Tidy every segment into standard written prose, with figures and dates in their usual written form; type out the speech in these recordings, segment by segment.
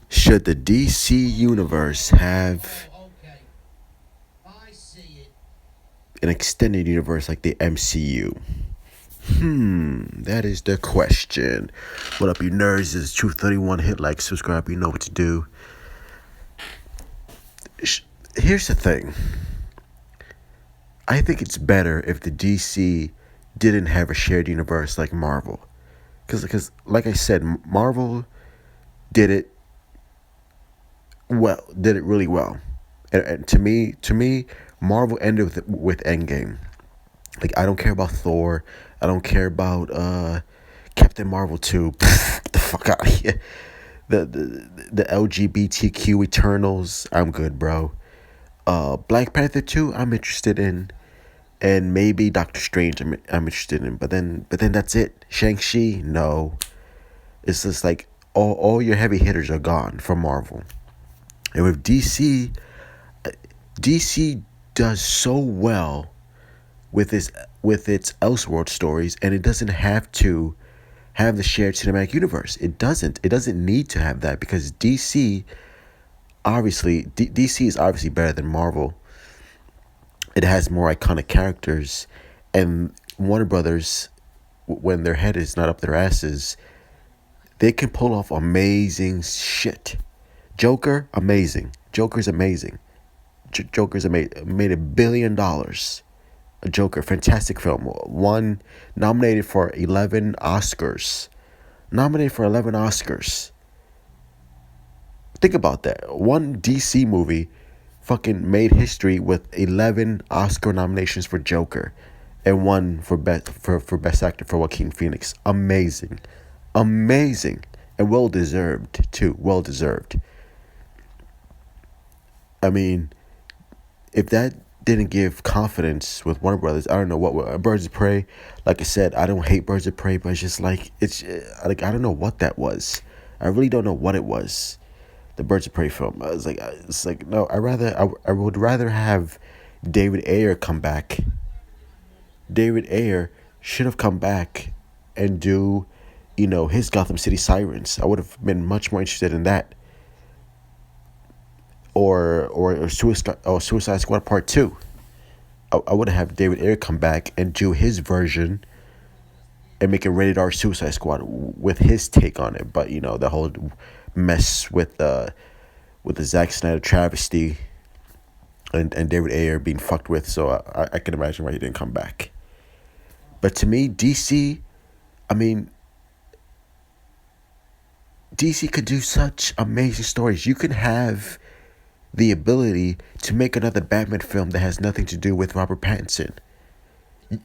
Should the DC universe have an extended universe like the MCU? That is the question. What up, you nerds? This is Truth 31. Hit like, subscribe. You know what to do. Here's the thing. I think it's better if the DC didn't have a shared universe like Marvel. Because like I said, Marvel did it well, did it really well. And to me, Marvel ended with Endgame. Like, I don't care about Thor. I don't care about Captain Marvel 2. Get the fuck out of here. The LGBTQ Eternals, I'm good, bro. Black Panther 2, I'm interested in. And maybe Doctor Strange, I'm interested in. But then that's it. Shang-Chi, no. It's just like all your heavy hitters are gone from Marvel. And with DC does so well with its Elseworld stories, and it doesn't have to have the shared cinematic universe. It doesn't need to have that, because DC is obviously better than Marvel. It has more iconic characters, and Warner Brothers, when their head is not up their asses, they can pull off amazing shit. Joker, amazing. Joker's amazing. Joker's amazing. Made $1 billion. A Joker, fantastic film. One nominated for 11 Oscars. Think about that. One DC movie fucking made history with 11 Oscar nominations for Joker, and one for best actor for Joaquin Phoenix. Amazing, and well deserved too. Well deserved. I mean, if that didn't give confidence with Warner Brothers, I don't know what. Birds of Prey, like I said, I don't hate Birds of Prey, but it's just like I don't know what that was. I really don't know what it was. The Birds of Prey film. It's like no. I would rather have David Ayer come back. David Ayer should have come back and do, his Gotham City Sirens. I would have been much more interested in that. Or Suicide Squad Part 2. I would have David Ayer come back and do his version and make a rated R Suicide Squad with his take on it. But the whole mess with the Zack Snyder travesty and David Ayer being fucked with, so I can imagine why he didn't come back. But to me, DC could do such amazing stories. You can have the ability to make another Batman film that has nothing to do with Robert Pattinson.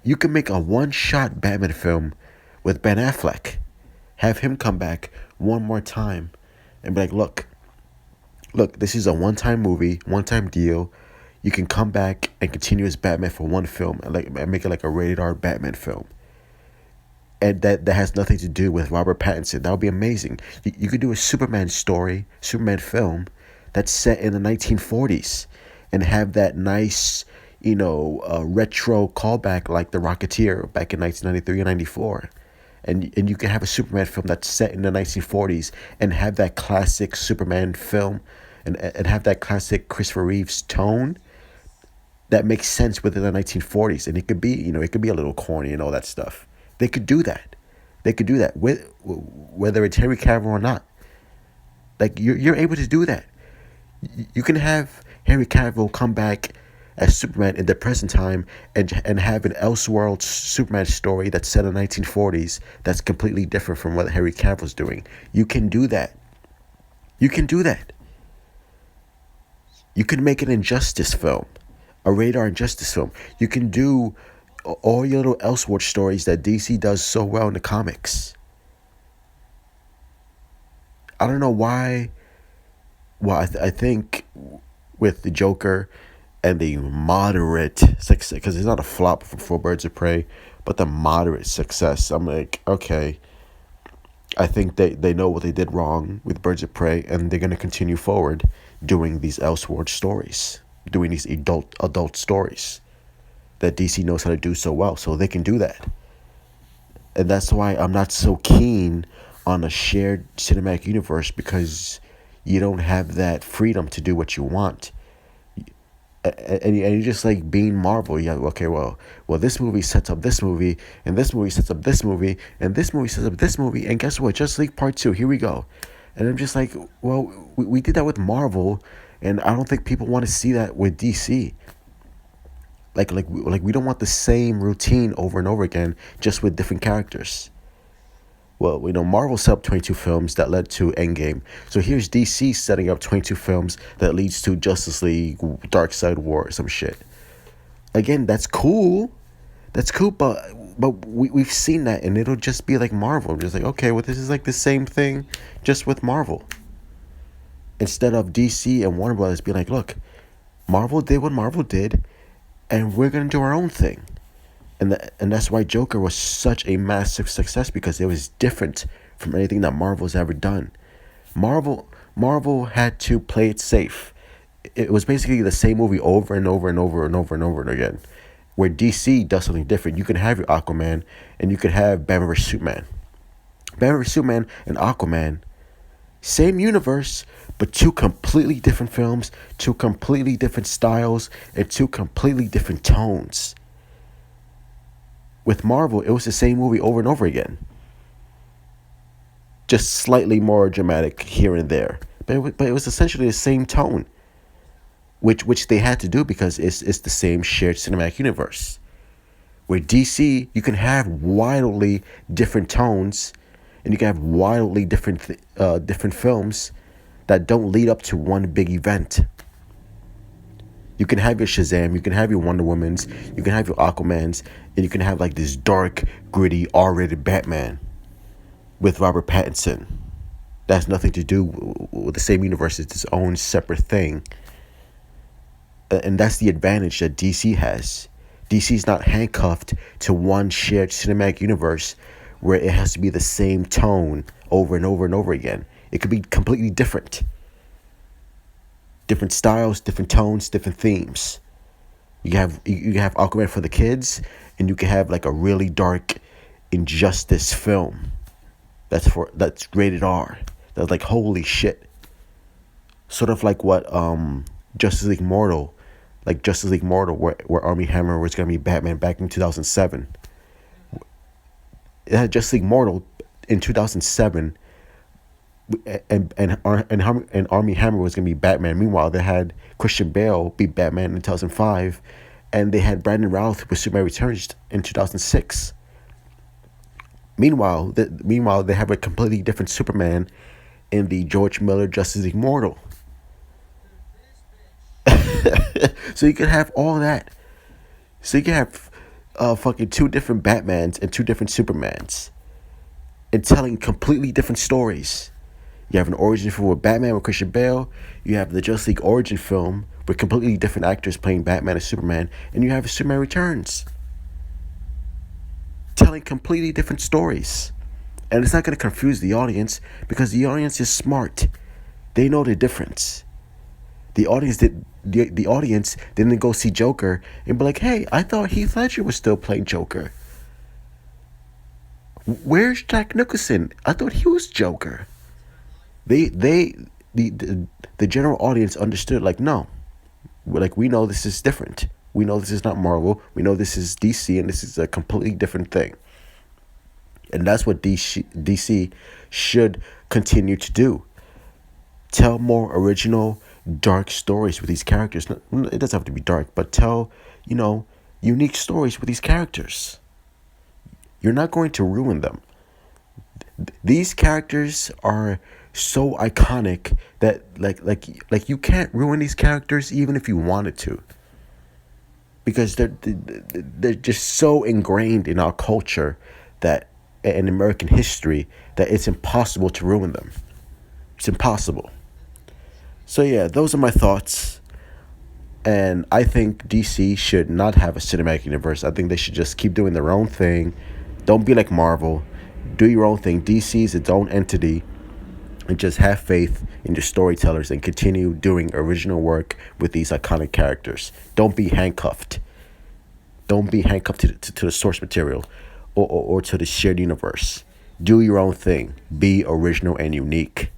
You can make a one-shot Batman film with Ben Affleck. Have him come back one more time and be like, look, this is a one-time movie, one-time deal. You can come back and continue as Batman for one film and make it like a rated R Batman film. And that has nothing to do with Robert Pattinson. That would be amazing. You could do a Superman film that's set in the 1940s and have that nice, retro callback like The Rocketeer back in 1993 and 94. And you can have a Superman film that's set in the 1940s and have that classic Superman film and have that classic Christopher Reeves tone that makes sense within the 1940s. And it could be, it could be a little corny and all that stuff. They could do that. With whether it's Henry Cavill or not. Like, you're able to do that. You can have Henry Cavill come back as Superman in the present time and have an Elseworld Superman story that's set in the 1940s that's completely different from what Henry Cavill's doing. You can do that. You can make an Injustice film, a radar Injustice film. You can do all your little Elseworld stories that DC does so well in the comics. I don't know why. Well, I think with the Joker and the moderate success, because it's not a flop for Birds of Prey, but the moderate success, I'm like, okay, I think they know what they did wrong with Birds of Prey, and they're going to continue forward doing these Elseworld stories, doing these adult stories that DC knows how to do so well, so they can do that. And that's why I'm not so keen on a shared cinematic universe because you don't have that freedom to do what you want. And you're just like being Marvel. Yeah, okay, well, this movie sets up this movie, and this movie sets up this movie, and this movie sets up this movie, and guess what? Justice League Part 2, here we go. And I'm just like, well, we did that with Marvel, and I don't think people want to see that with DC. Like we don't want the same routine over and over again, just with different characters. Well, Marvel set up 22 films that led to Endgame. So here's DC setting up 22 films that leads to Justice League, Dark Side War, some shit. Again, that's cool. That's cool, but we've seen that, and it'll just be like Marvel. I'm just like, okay, well, this is like the same thing, just with Marvel. Instead of DC and Warner Brothers being like, look, Marvel did what Marvel did, and we're going to do our own thing. And that's why Joker was such a massive success, because it was different from anything that Marvel's ever done. Marvel had to play it safe. It was basically the same movie over and over and over and over and over again. Where DC does something different. You can have your Aquaman, and you could have Batman vs Superman. Batman vs Superman and Aquaman, same universe, but two completely different films, two completely different styles, and two completely different tones. With Marvel, it was the same movie over and over again. Just slightly more dramatic here and there. But it was essentially the same tone. Which they had to do because it's the same shared cinematic universe. With DC, you can have wildly different tones, and you can have wildly different films that don't lead up to one big event. You can have your Shazam, you can have your Wonder Womans, you can have your Aquamans, and you can have like this dark, gritty, R-rated Batman with Robert Pattinson. That has nothing to do with the same universe. It's its own separate thing. And that's the advantage that DC has. DC's not handcuffed to one shared cinematic universe where it has to be the same tone over and over and over again. It could be completely different. Different styles, different tones, different themes. You have Aquaman for the kids, and you can have like a really dark injustice film that's rated R. That's like, holy shit. Sort of like what Justice League Mortal, where Armie Hammer was gonna be Batman back in 2007. It had Justice League Mortal in 2007. And Armie Hammer was gonna be Batman. Meanwhile, they had Christian Bale be Batman in 2005, and they had Brandon Routh with Superman Returns in 2006. Meanwhile, they have a completely different Superman in the George Miller Justice League Mortal. So you can have all that. So you can have fucking two different Batmans and two different Supermans, and telling completely different stories. You have an origin film with Batman with Christian Bale. You have the Justice League origin film with completely different actors playing Batman and Superman. And you have Superman Returns, telling completely different stories. And it's not going to confuse the audience, because the audience is smart. They know the difference. The audience didn't go see Joker and be like, hey, I thought Heath Ledger was still playing Joker. Where's Jack Nicholson? I thought he was Joker. The general audience understood, like, no, like, we know this is different. We know this is not Marvel. We know this is DC, and this is a completely different thing. And that's what DC should continue to do. Tell more original, dark stories with these characters. It doesn't have to be dark, but tell, unique stories with these characters. You're not going to ruin them. These characters are so iconic that like you can't ruin these characters even if you wanted to, because they're just so ingrained in our culture that in American history that it's impossible to ruin them. It's impossible. So yeah, those are my thoughts. And I think DC should not have a cinematic universe. I think they should just keep doing their own thing. Don't be like Marvel. Do your own thing. DC is its own entity. And just have faith in your storytellers and continue doing original work with these iconic characters. Don't be handcuffed. Don't be handcuffed to the source material or to the shared universe. Do your own thing. Be original and unique.